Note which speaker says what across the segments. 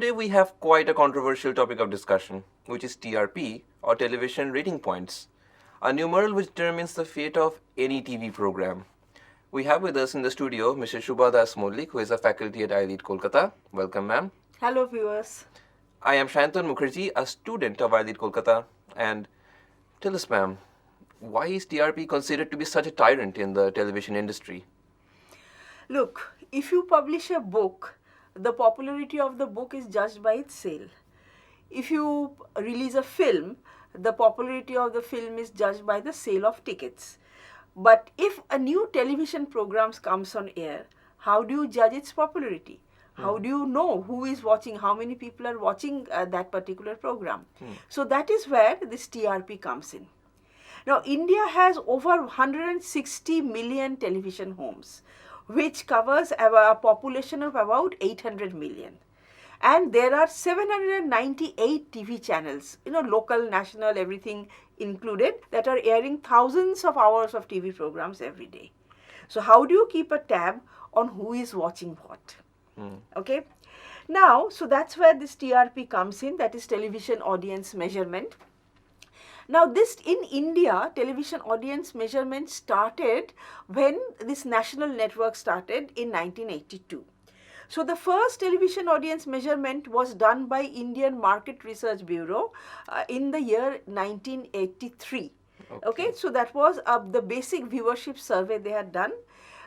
Speaker 1: Today we have quite a controversial topic of discussion, which is TRP, or television rating points, a numeral which determines the fate of any TV program. We have with us in the studio Mrs. Shubha Das Mollik, who is a faculty at ILEAD Kolkata. Welcome, ma'am.
Speaker 2: Hello, viewers.
Speaker 1: I am Shantanu Mukherjee, a student of ILEAD Kolkata. And tell us, ma'am, why is TRP considered to be such a tyrant in the television industry?
Speaker 2: Look, if you publish a book, the popularity of the book is judged by its sale. If you release a film, the popularity of the film is judged by the sale of tickets. But if a new television program comes on air, how do you judge its popularity? How do you know who is watching, how many people are watching that particular program? So that is where this TRP comes in. Now, India has over 160 million television homes, which covers a population of about 800 million. And there are 798 TV channels, local, national, everything included, that are airing thousands of hours of TV programs every day. So how do you keep a tab on who is watching what? Okay. Now, so that's where this TRP comes in, that is television audience measurement. Now, this in India, television audience measurement started when this national network started in 1982. So, the first television audience measurement was done by Indian Market Research Bureau in the year 1983. Okay, so that was the basic viewership survey they had done.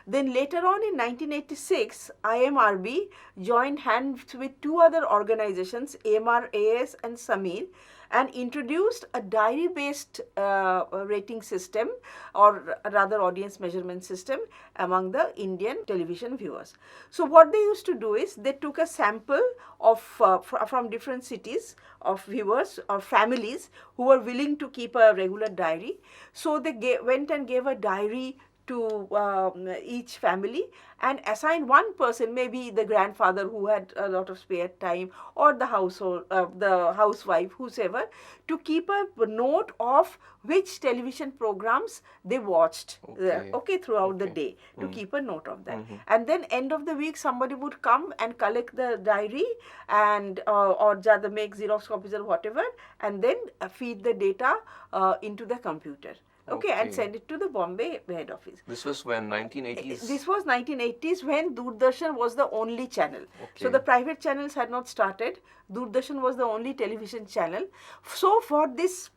Speaker 2: Then later on in 1986, IMRB joined hands with two other organizations, AMRAS and Samir, and introduced a diary-based rating system, or rather audience measurement system, among the Indian television viewers. So what they used to do is they took a sample of from different cities of viewers or families who were willing to keep a regular diary. So they went and gave a diary to each family and assign one person, maybe the grandfather who had a lot of spare time, or the household, the housewife, whosoever, to keep a note of which television programs they watched throughout the day, to keep a note of that. And then end of the week, somebody would come and collect the diary and or rather make Xerox copies or whatever, and then feed the data into the computer. Okay, and send it to the Bombay head office.
Speaker 1: This was when, 1980s?
Speaker 2: This was 1980s, when Doordarshan was the only channel. So the private channels had not started. Doordarshan was the only television channel. So for this,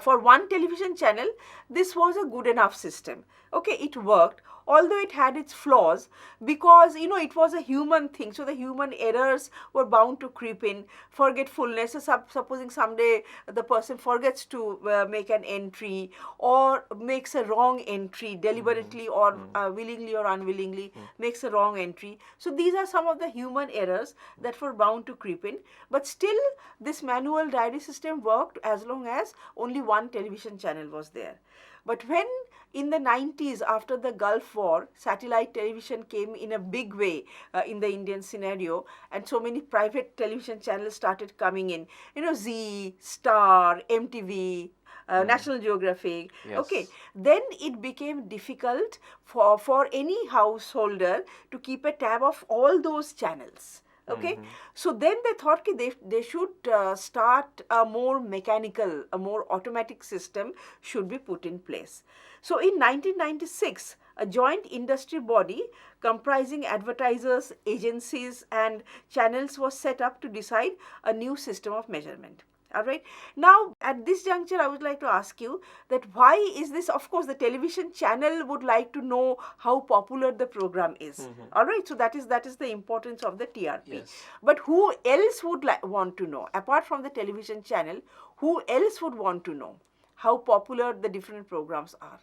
Speaker 2: for one television channel, this was a good enough system. Okay, it worked, although it had its flaws, because it was a human thing, so the human errors were bound to creep in. Forgetfulness, supposing someday the person forgets to make an entry, or makes a wrong entry deliberately or willingly or unwillingly, makes a wrong entry. So these are some of the human errors that were bound to creep in. But still, this manual diary system worked as long as only one television channel was there. But when in the 90s, after the Gulf War, satellite television came in a big way in the Indian scenario, and so many private television channels started coming in, Z, Star, MTV, National Geographic.
Speaker 1: Yes.
Speaker 2: Okay, then it became difficult for any householder to keep a tab of all those channels. Okay, so then they thought they should start a more mechanical, a more automatic system should be put in place. So in 1996, a joint industry body comprising advertisers, agencies and channels was set up to decide a new system of measurement. All right. Now, at this juncture, I would like to ask you that why is this? Of course, the television channel would like to know how popular the program is. All right. So that is the importance of the TRP.
Speaker 1: Yes.
Speaker 2: But who else would want to know, apart from the television channel? Who else would want to know how popular the different programs are?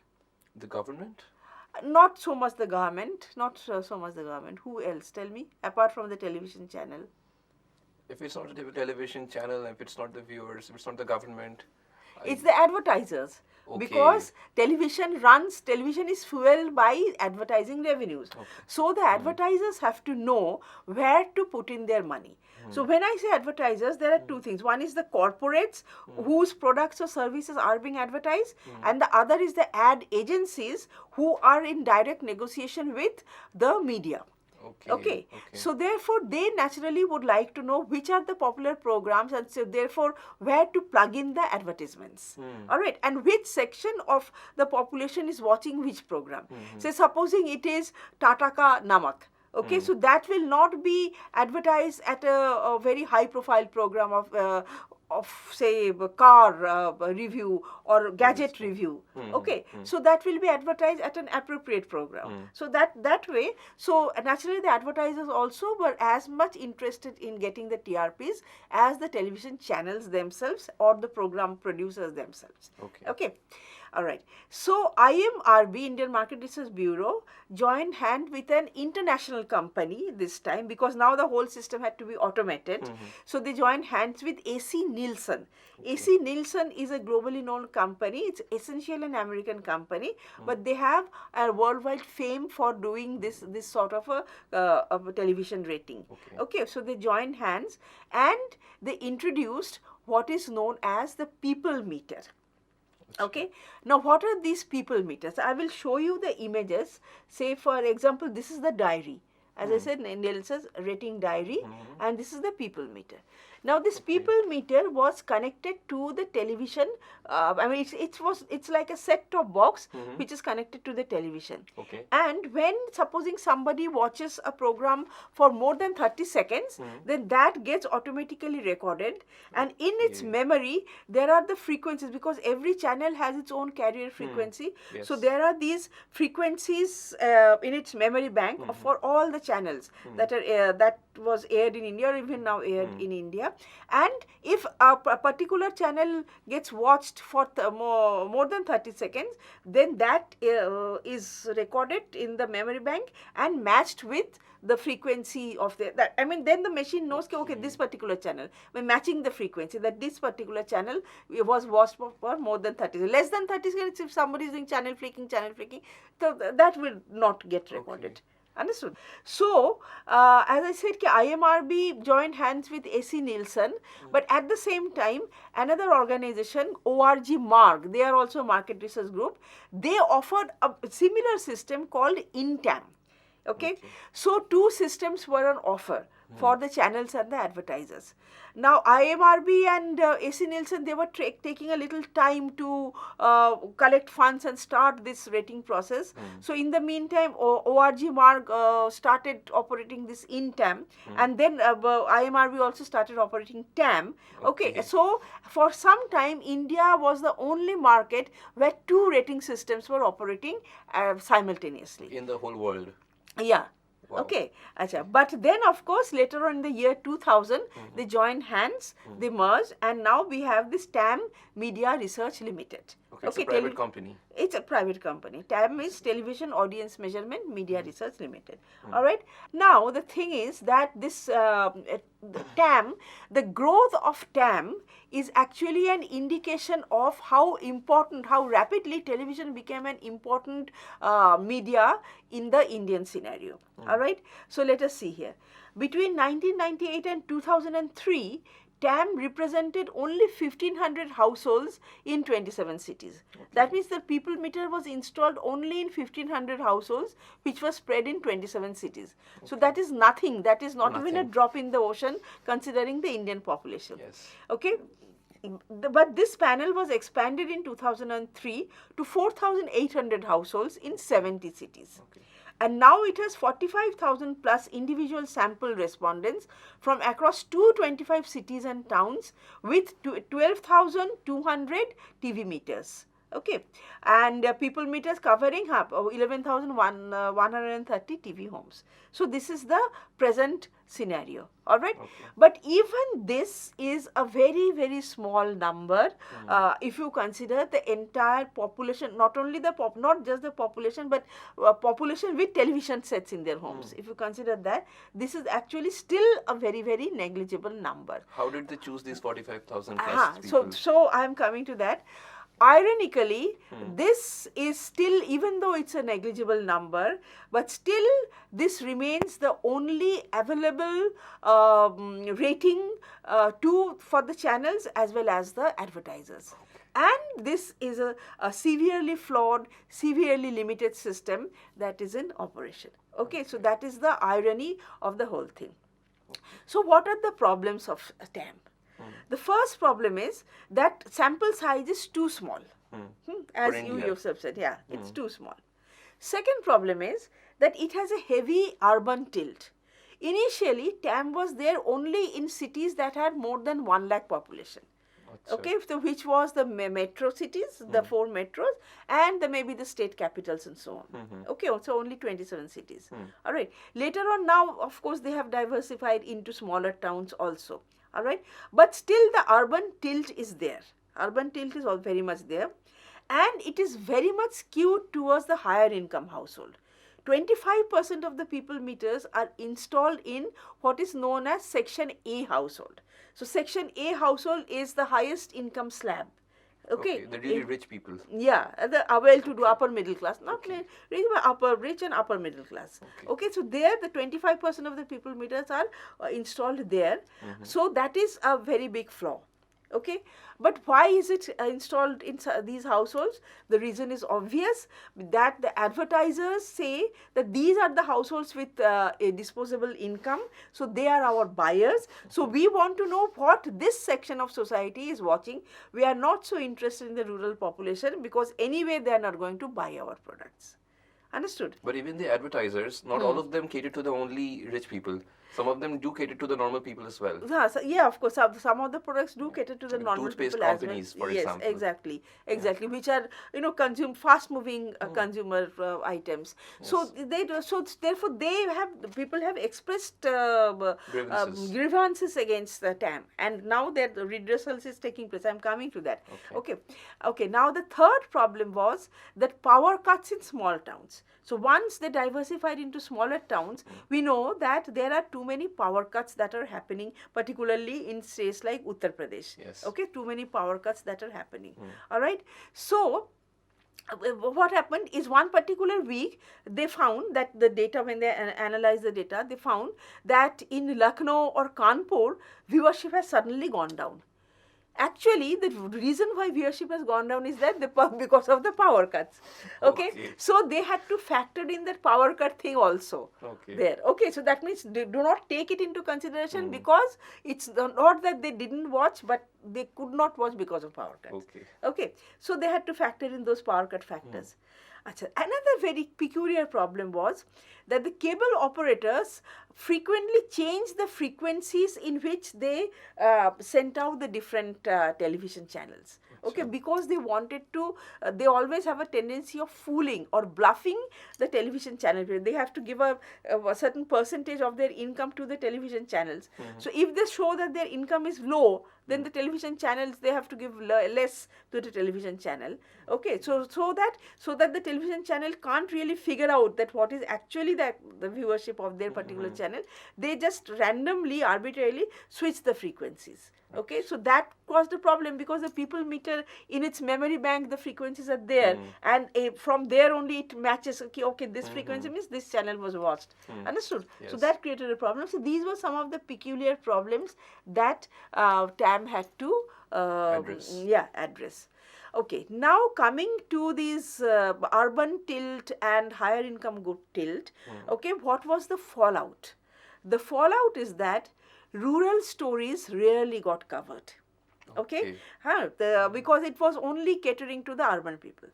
Speaker 1: The government?
Speaker 2: Not so much the government. Not so much the government. Who else? Tell me. Apart from the television channel.
Speaker 1: If it's not the television channel, if it's not the viewers, if it's not the government,
Speaker 2: it's the advertisers.
Speaker 1: Okay.
Speaker 2: Because television is fueled by advertising revenues.
Speaker 1: Okay.
Speaker 2: So the advertisers have to know where to put in their money. So when I say advertisers, there are two things. One is the corporates whose products or services are being advertised, and the other is the ad agencies who are in direct negotiation with the media.
Speaker 1: Okay.
Speaker 2: So therefore they naturally would like to know which are the popular programs, and so therefore where to plug in the advertisements. All right, and which section of the population is watching which program. So supposing it is Tata Ka Namak. Okay, so that will not be advertised at a very high profile program of say car review or gadget review. Okay, so that will be advertised at an appropriate program. So that way, so naturally the advertisers also were as much interested in getting the TRPs as the television channels themselves or the program producers themselves. Okay. All right. So IMRB, Indian Market Research Bureau, joined hand with an international company this time, because now the whole system had to be automated. So they joined hands with AC Nielsen. AC Nielsen is a globally known company. It's essentially an American company, but they have a worldwide fame for doing this sort of a television rating. Okay. So they joined hands and they introduced what is known as the people meter. Okay. Now, what are these people meters? I will show you the images. Say, for example, this is the diary. As I said, Nielsen's rating diary, and this is the people meter. Now, this people meter was connected to the television. I mean, it's like a set-top box which is connected to the television. And when supposing somebody watches a program for more than 30 seconds, then that gets automatically recorded, and in its memory there are the frequencies, because every channel has its own carrier frequency. So there are these frequencies in its memory bank for all the channels that are that was aired in India or even now aired in India. And if a particular channel gets watched for more than 30 seconds, then that is recorded in the memory bank and matched with the frequency of that. I mean, then the machine knows, okay, this particular channel, by matching the frequency, that this particular channel was watched for more than 30 seconds. Less than 30 seconds, if somebody is doing channel flicking, so that will not get recorded. Understood? So, as I said, IMRB joined hands with AC Nielsen, but at the same time, another organization, Watermark, they are also a market research group, they offered a similar system called INTAM. Okay? So, two systems were on offer for the channels and the advertisers. Now, IMRB and AC Nielsen, they were taking a little time to collect funds and start this rating process. So, in the meantime, Watermark started operating this INTAM, and then IMRB also started operating TAM. Okay, so for some time, India was the only market where two rating systems were operating simultaneously.
Speaker 1: In the whole world.
Speaker 2: Yeah. Wow. Okay, Acha. But then of course later on in the year 2000, they joined hands, they merged, and now we have this TAM Media Research Limited.
Speaker 1: Okay, it's a private company.
Speaker 2: It's a private company. TAM is Television Audience Measurement Media Research Limited. All right. Now the thing is that this TAM, the growth of TAM is actually an indication of how important, how rapidly television became an important media in the Indian scenario. All right. So let us see here. Between 1998 and 2003, TAM represented only 1,500 households in 27 cities. That means the people meter was installed only in 1,500 households, which was spread in 27 cities. So that is nothing. That is not even a drop in the ocean considering the Indian population.
Speaker 1: Yes.
Speaker 2: Okay. But this panel was expanded in 2003 to 4,800 households in 70 cities. And now it has 45,000 plus individual sample respondents from across 225 cities and towns with 12,200 TV meters. Okay, and people meters covering 11,130 TV homes. So this is the present scenario. All right, but even this is a very, very small number if you consider the entire population, not only the not just the population, but population with television sets in their homes. If you consider that, this is actually still a very, very negligible number.
Speaker 1: How did they choose these 45,000 plus
Speaker 2: people? So I am coming to that. Ironically, this is still, even though it's a negligible number, but still this remains the only available rating for the channels as well as the advertisers. And this is a severely flawed, severely limited system that is in operation. Okay, so that is the irony of the whole thing. So what are the problems of TAM? The first problem is that sample size is too small. As
Speaker 1: For
Speaker 2: you
Speaker 1: India.
Speaker 2: yourself said, yeah, it's too small. Second problem is that it has a heavy urban tilt. Initially, TAM was there only in cities that had more than 1 lakh population. Okay, so which was the metro cities, the 4 metros, and maybe the state capitals and so on. Okay, so only 27 cities. All right. Later on, now, of course, they have diversified into smaller towns also. All right. But still, the urban tilt is there. Urban tilt is all very much there. And it is very much skewed towards the higher income household. 25% of the people meters are installed in what is known as Section A household. So Section A household is the highest income slab. Okay,
Speaker 1: the really rich people.
Speaker 2: Yeah, the well-to-do upper middle class, not rich and upper middle class. Okay, so there the 25% of the people meters are installed there. So that is a very big flaw. Okay, but why is it installed in these households? The reason is obvious, that the advertisers say that these are the households with a disposable income, so they are our buyers. So we want to know what this section of society is watching. We are not so interested in the rural population, because anyway they are not going to buy our products. Understood?
Speaker 1: But even the advertisers, not all of them cater to the only rich people. Some of them do cater to the normal people as well.
Speaker 2: Yeah, of course. Some of the products do cater to the normal
Speaker 1: Toothpaste
Speaker 2: people as well.
Speaker 1: companies, for
Speaker 2: Yes,
Speaker 1: example.
Speaker 2: exactly, which are fast-moving consumer items. So they do, so therefore people have expressed grievances against the TAM, and now that the redressal is taking place. I'm coming to that. Okay. Now the third problem was that power cuts in small towns. So once they diversified into smaller towns, we know that there are too many power cuts that are happening, particularly in states like Uttar Pradesh.
Speaker 1: Yes.
Speaker 2: Okay, too many power cuts that are happening. All right. So what happened is, one particular week they found that the data, when they analyzed the data, they found that in Lucknow or Kanpur, viewership has suddenly gone down. Actually, the reason why viewership has gone down is that because of the power cuts. Okay? So they had to factor in that power cut thing also there. Okay, so that means they do not take it into consideration, because it's not that they didn't watch, but they could not watch because of power cuts. Okay, so they had to factor in those power cut factors. Another very peculiar problem was that the cable operators frequently changed the frequencies in which they sent out the different television channels. Okay, because they wanted to, they always have a tendency of fooling or bluffing the television channel. They have to give a certain percentage of their income to the television channels. So if they show that their income is low, then the television channels, they have to give less to the television channel. Okay, so that the television channel can't really figure out that what is actually the viewership of their particular channel. They just randomly, arbitrarily switch the frequencies. Okay, so that caused a problem, because the people meter, in its memory bank, the frequencies are there, and from there only it matches. Okay, this frequency means this channel was watched. Understood?
Speaker 1: Yes.
Speaker 2: So that created a problem. So these were some of the peculiar problems that TAM had to address. Okay, now coming to these urban tilt and higher income group tilt. Okay, what was the fallout? The fallout is that rural stories rarely got covered. Okay, because it was only catering to the urban people.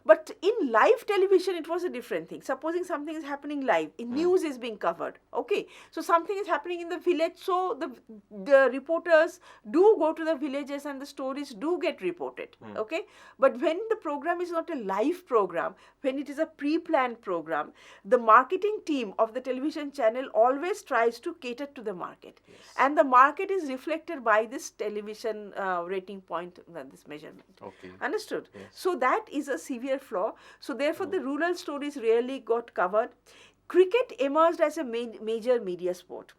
Speaker 2: But in live television, it was a different thing. Supposing something is happening live, in news is being covered. Okay, so something is happening in the village, so the reporters do go to the villages and the stories do get reported. Okay, but when the program is not a live program, when it is a pre-planned program, the marketing team of the television channel always tries to cater to the market, and the market is reflected by this television rating point, this measurement.
Speaker 1: Okay.
Speaker 2: Understood?
Speaker 1: Yes.
Speaker 2: So that is a severe flaw. So therefore the rural stories rarely got covered. Cricket emerged as a major media sport.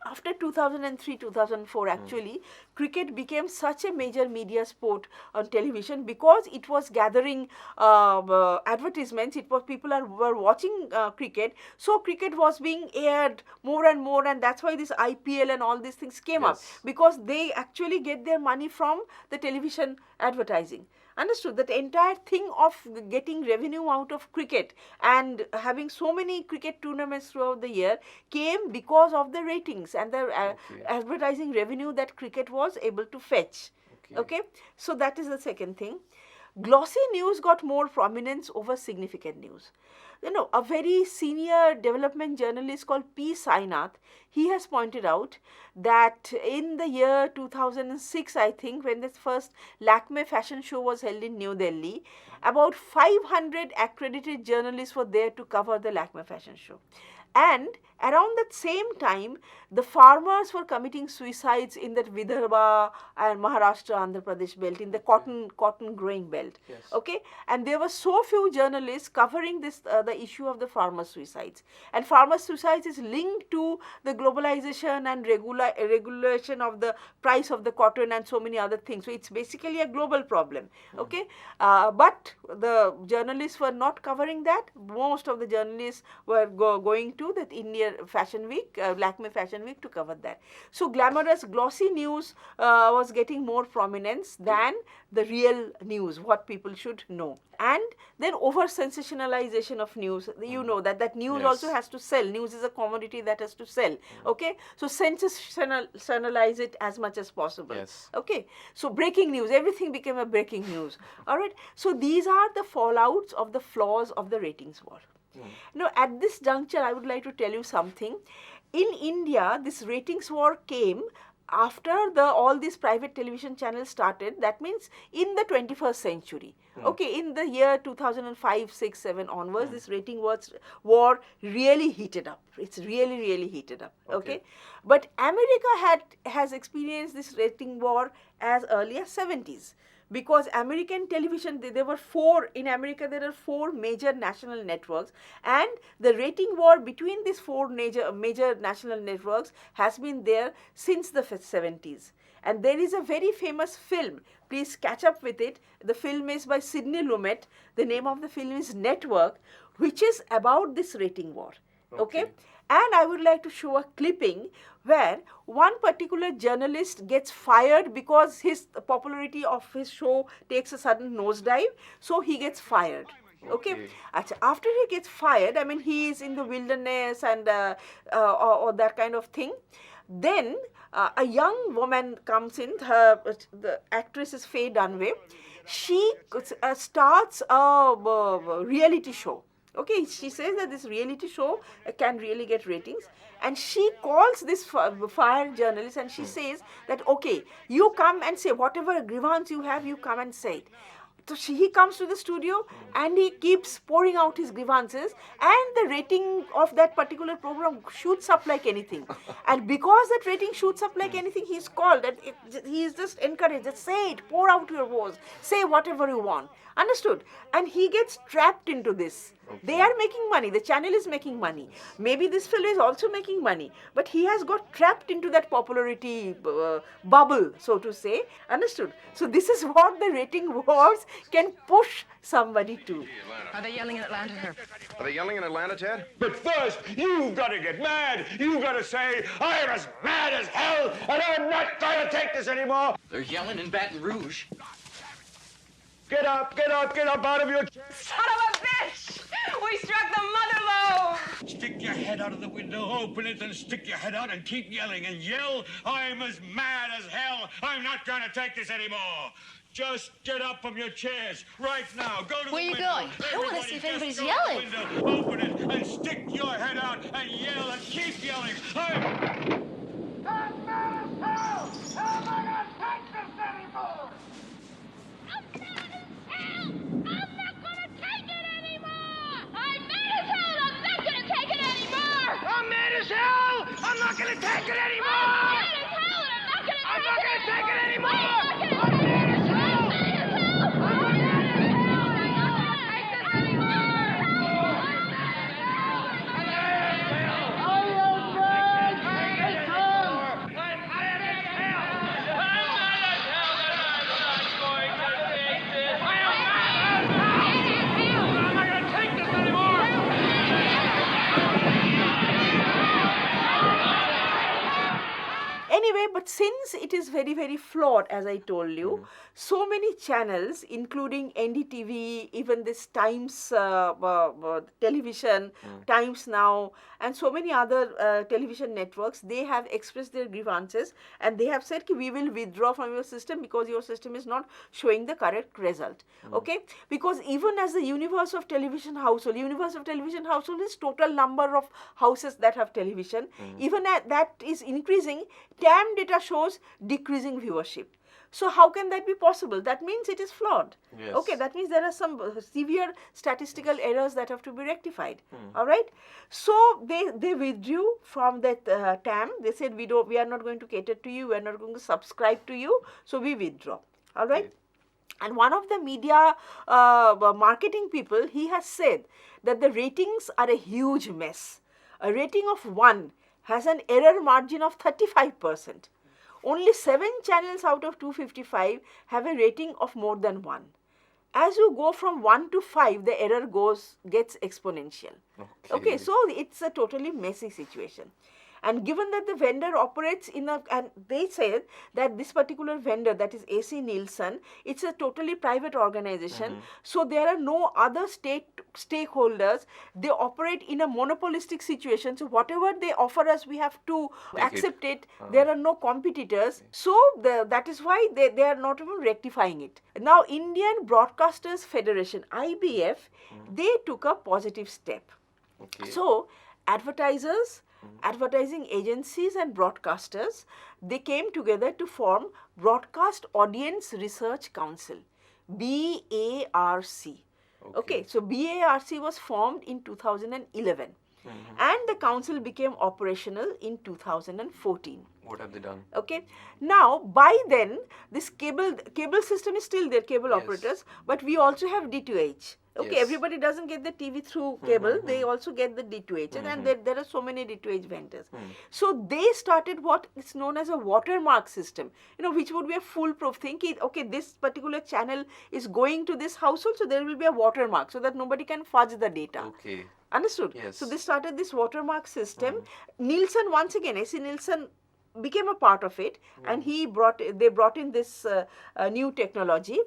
Speaker 2: after 2003 2004 actually, cricket became such a major media sport on television because it was gathering advertisements. It was were watching cricket, so cricket was being aired more and more, and that's why this IPL and all these things came up,
Speaker 1: Yes.
Speaker 2: because they actually get their money from the television advertising. Understood? That entire thing of getting revenue out of cricket and having so many cricket tournaments throughout the year came because of the ratings and the advertising revenue that cricket was able to fetch. Okay, so that is the second thing. Glossy news got more prominence over significant news. You know, a very senior development journalist called P. Sainath, he has pointed out that in the year 2006, I think, when the first Lakme fashion show was held in New Delhi, about 500 accredited journalists were there to cover the Lakme fashion show. And around that same time, the farmers were committing suicides in that Vidarbha and Maharashtra, Andhra Pradesh belt, in the cotton growing belt.
Speaker 1: Yes.
Speaker 2: Okay, and there were so few journalists covering this the issue of the farmer suicides. And farmer suicides is linked to the globalization and regulation of the price of the cotton and so many other things. So it's basically a global problem. Okay, but the journalists were not covering that. Most of the journalists were going to that Indian Fashion Week, Lakme Fashion Week, to cover that. So glamorous, glossy news was getting more prominence than the real news, what people should know. And then over sensationalization of news. You know that news also has to sell. News is a commodity that has to sell. Okay, so sensationalize it as much as possible.
Speaker 1: Yes.
Speaker 2: Okay, so breaking news, everything became a breaking news. All right, so these are the fallouts of the flaws of the ratings war. Now, at this juncture, I would like to tell you something. In India, this ratings war came after all these private television channels started. That means in the 21st century. Okay, in the year 2005, 6, 7 onwards, this rating war really heated up. It's really heated up. Okay, but America has experienced this rating war as early as 70s. Because American television, there were in America there are 4 major national networks, and the rating war between these 4 major national networks has been there since the 70s. And there is a very famous film, please catch up with it. The film is by Sidney Lumet. The name of the film is Network, which is about this rating war. Okay? And I would like to show a clipping where one particular journalist gets fired because the popularity of his show takes a sudden nosedive, so he gets fired. Okay. After he gets fired, I mean, he is in the wilderness and or that kind of thing. Then a young woman comes in. The actress is Faye Dunaway. She starts a reality show. Okay, she says that this reality show can really get ratings, and she calls this fired journalist and she says that, okay, you come and say whatever grievance you have, you come and say it. So he comes to the studio and he keeps pouring out his grievances, and the rating of that particular program shoots up like anything. And because that rating shoots up like anything, he's called and he is just encouraged, just say it, pour out your woes, say whatever you want. Understood? And he gets trapped into this. They are making money. The channel is making money. Maybe this fellow is also making money. But he has got trapped into that popularity bubble, so to say. Understood? So this is what the rating wars can push somebody to.
Speaker 3: Are they yelling in Atlanta, Herb?
Speaker 4: Are they yelling in Atlanta, Ted?
Speaker 5: But first, you've got to get mad. You've got to say, I'm as mad as hell, and I'm not going to take this anymore.
Speaker 6: They're yelling in Baton Rouge.
Speaker 5: Get up, get up, get up out of your chair.
Speaker 3: Son of a bitch! We struck the mother lode!
Speaker 5: Stick your head out of the window, open it, and stick your head out and keep yelling and yell, I'm as mad as hell. I'm not going to take this anymore. Just get up from your chairs right now. Go to
Speaker 3: Where
Speaker 5: the
Speaker 3: you
Speaker 5: window.
Speaker 3: going? I wanna see if
Speaker 5: Everybody
Speaker 3: anybody's
Speaker 5: just go to
Speaker 3: yelling.
Speaker 5: the window, open it, and stick your head out and yell and keep yelling. I'm mad as hell! How am I going to take this anymore?
Speaker 7: I'm mad as hell! I'm not gonna take it anymore! I'm mad as hell! I'm not gonna take it anymore!
Speaker 5: I'm mad as hell! I'm not going to take it anymore!
Speaker 7: I'm mad as hell and I'm not gonna take it anymore!
Speaker 5: I'm not going to take it anymore!
Speaker 7: I'm
Speaker 5: I'm mad as hell!
Speaker 7: mad as hell! I'm mad as hell! I'm not gonna take this anymore!
Speaker 2: since it is very, very flawed, as I told you, so many channels, including NDTV, even this Times television, Times Now, and so many other television networks, they have expressed their grievances and they have said, we will withdraw from your system because your system is not showing the correct result. Okay? Because even as the universe of television household is total number of houses that have television, even that is increasing, TAM data shows decreasing viewership. So how can that be possible? That means it is flawed.
Speaker 1: Yes.
Speaker 2: Okay, that means there are some severe statistical errors that have to be rectified. All right. So they withdrew from that TAM. They said we are not going to cater to you. We are not going to subscribe to you. So we withdraw. All right.
Speaker 1: Okay.
Speaker 2: And one of the media marketing people, he has said that the ratings are a huge mess. A rating of 1 has an error margin of 35%. Only 7 channels out of 255 have a rating of more than 1. As you go from 1 to 5, the error gets exponential. Okay, so it's a totally messy situation. And given that the vendor operates and they said that this particular vendor, that is AC Nielsen, it's a totally private organization. So there are no other stakeholders. They operate in a monopolistic situation. So whatever they offer us, we have to accept it. There are no competitors. So that is why they are not even rectifying it. Now, Indian Broadcasters Federation, IBF, they took a positive step.
Speaker 1: Okay.
Speaker 2: So advertisers, advertising agencies and broadcasters, they came together to form Broadcast Audience Research Council, BARC. Okay, so BARC was formed in 2011 and the council became operational in 2014.
Speaker 1: What have they done?
Speaker 2: Okay, now by then this cable system is still there, cable operators, but we also have D2H. Okay,
Speaker 1: Yes.
Speaker 2: everybody doesn't get the TV through cable, they also get the D2H, and there are so many D2H vendors. So they started what is known as a watermark system, which would be a foolproof thing. Okay, this particular channel is going to this household, so there will be a watermark so that nobody can fudge the data.
Speaker 1: Okay.
Speaker 2: Understood?
Speaker 1: Yes.
Speaker 2: So they started this watermark system. Nielsen, once again, AC Nielsen became a part of it, and they brought in this new technology,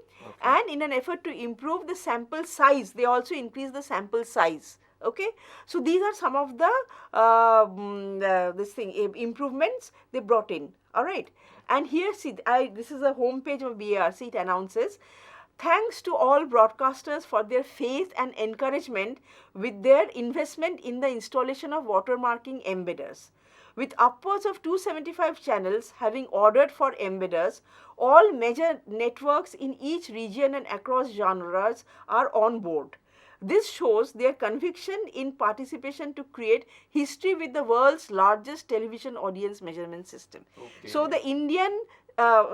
Speaker 2: and in an effort to improve the sample size, they also increased the sample size. Okay, so these are some of the improvements they brought in. All right, and here see, this is a home page of BARC. It announces, thanks to all broadcasters for their faith and encouragement with their investment in the installation of watermarking embedders. With upwards of 275 channels having ordered for embedders, all major networks in each region and across genres are on board. This shows their conviction in participation to create history with the world's largest television audience measurement system.
Speaker 1: Okay.
Speaker 2: So the Indian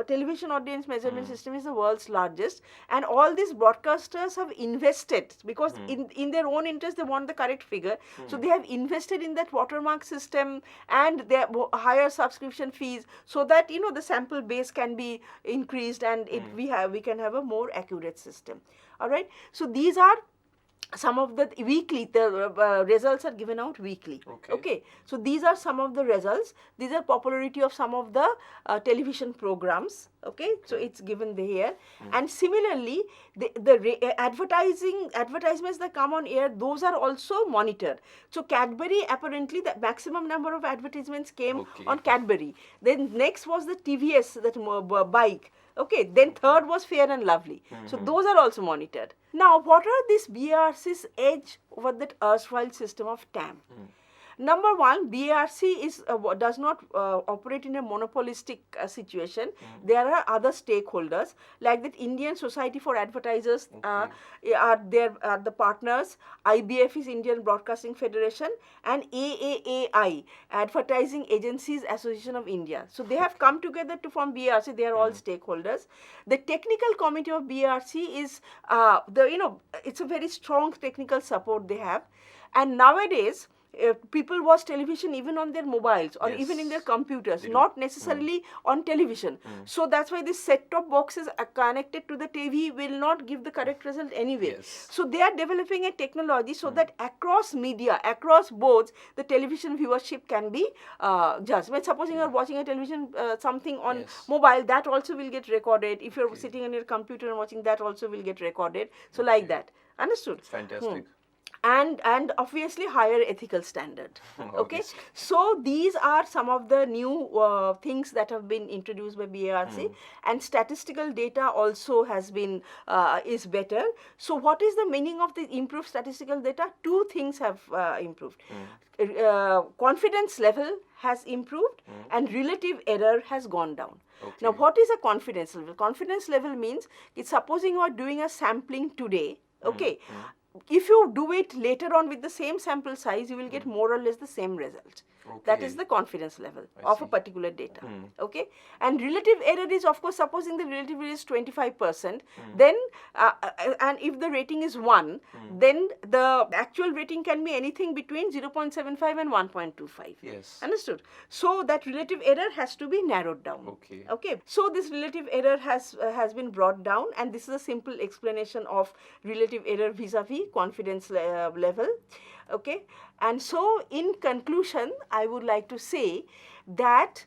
Speaker 2: television audience measurement system is the world's largest, and all these broadcasters have invested because in their own interest they want the correct figure. So they have invested in that watermark system and their higher subscription fees so that the sample base can be increased and we can have a more accurate system. All right. So these are some of the results are given out weekly. Okay. So these are some of the results. These are popularity of some of the television programs. Okay. So it's given here. And similarly, the advertisements that come on air, those are also monitored. So Cadbury, apparently the maximum number of advertisements came on Cadbury. Then next was the TVS, that bike. Okay, then third was Fair and Lovely. So those are also monitored. Now, what are this BARC's edge over that erstwhile system of TAM? Number one, BARC does not operate in a monopolistic situation. There are other stakeholders like the Indian Society for Advertisers are the partners. IBF is Indian Broadcasting Federation, and AAAI, Advertising Agencies Association of India. So they have come together to form BARC. They are all stakeholders. The technical committee of BARC is it's a very strong technical support they have, and nowadays people watch television even on their mobiles or even in their computers, not necessarily on television. So that's why this set-top boxes are connected to the TV will not give the correct result anyway.
Speaker 1: Yes.
Speaker 2: So they are developing a technology so that across media, across boards, the television viewership can be judged. When supposing you're watching a television something on mobile, that also will get recorded. If you're sitting on your computer and watching, that also will get recorded. So like that. Understood?
Speaker 1: Fantastic.
Speaker 2: And obviously higher ethical standard. Okay, so these are some of the new things that have been introduced by BARC, and statistical data also has been is better. So what is the meaning of the improved statistical data? Two things have improved. Confidence level has improved and relative error has gone down. Now what is a confidence level? Confidence level means it's supposing you are doing a sampling today, okay, if you do it later on with the same sample size, you will get more or less the same result. That is the confidence level of a particular data. Okay, and relative error is, of course, supposing the relative error is 25%, then and if the rating is 1, then the actual rating can be anything between 0.75 and 1.25.
Speaker 1: Yes.
Speaker 2: Understood? So that relative error has to be narrowed down.
Speaker 1: Okay.
Speaker 2: Okay. So this relative error has been brought down, and this is a simple explanation of relative error vis-a-vis confidence level. Okay, and so in conclusion, I would like to say that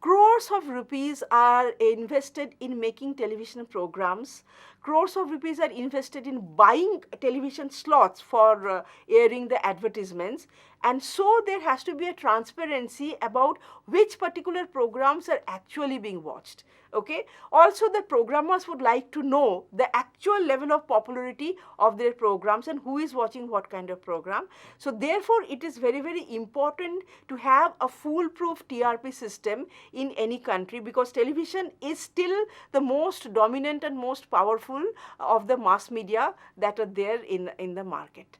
Speaker 2: crores of rupees are invested in making television programs. Crores of rupees are invested in buying television slots for airing the advertisements, and so there has to be a transparency about which particular programs are actually being watched. Okay. Also, the programmers would like to know the actual level of popularity of their programs and who is watching what kind of program. So therefore, it is very, very important to have a foolproof TRP system in any country, because television is still the most dominant and most powerful of the mass media that are there in the market.